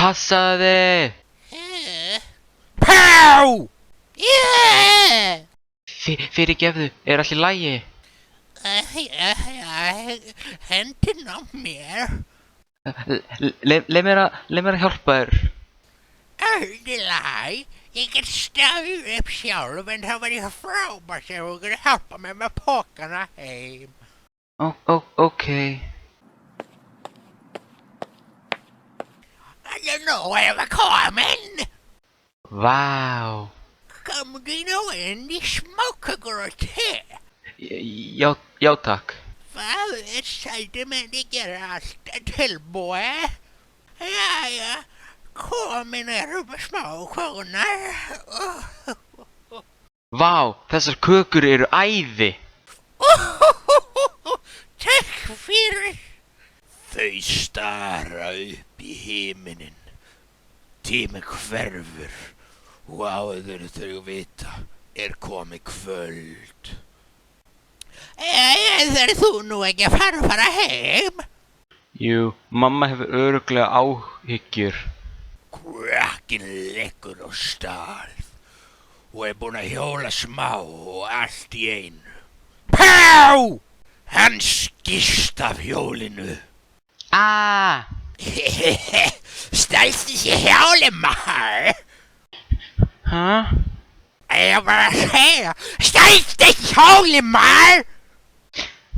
Passaðu þig! Pá! Fyrirgefðu, allt í lagi? Hendin á mér. Leið mér að hjálpa þér. Allt í lagi. Ég get staðið upp sjálf en það var ég frábært ef þú getur hjálpa mér með pókana heim. Ókei. Nú erum við komin. Vá. Komdu nú inn í smákökur og te. Já takk. Það sæti menni gera allt tilbúið. Jæja, komin erum við smákökurnar. Vá, þessar kökur eru æði. Takk fyrir. Þau stara upp í himinin. Tíminn hverfur og áður þau vita komið kvöld. Þarf þú nú ekki að fara heim? Jú, mamma hefur örugglega áhyggjur. Krakkinn liggur á stað og búinn að hjóla smá og allt í einu. Pá! Hann skýst af hjólinu. Stælstu sér hjálið maður? Hæ? Ég bara að segja, stælstu hjálið maður?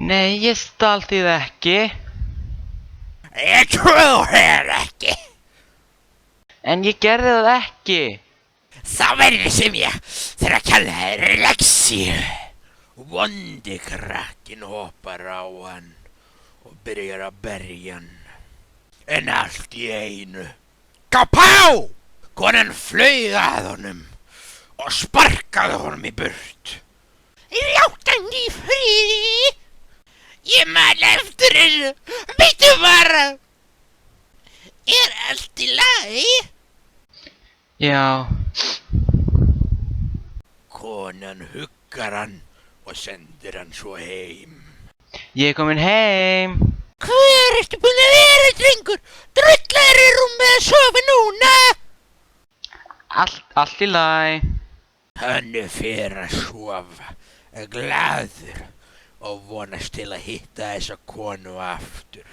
Nei, ég stal því það ekki. Ég trúi þér ekki. En ég gerði það ekki. Það verður sem ég þegar að kalla þér Lexíu. Vondi krakkinn hoppar á hann og byrjar að berja hann. En allt í einu. Kapá! Konan flaug að honum og sparkaði honum í burt. Láta hann í friði. Ég man eftir þessu. Býttu bara. Allt í lagi? Já. Konan huggar hann og sendir hann svo heim. Ég komin heim. Hver ertu búinn að vera, drengur? Drullar í rúmið að sofa núna? Allt í lagi. Hann fer að sofa, glaður og vonast til að hitta þessa konu aftur.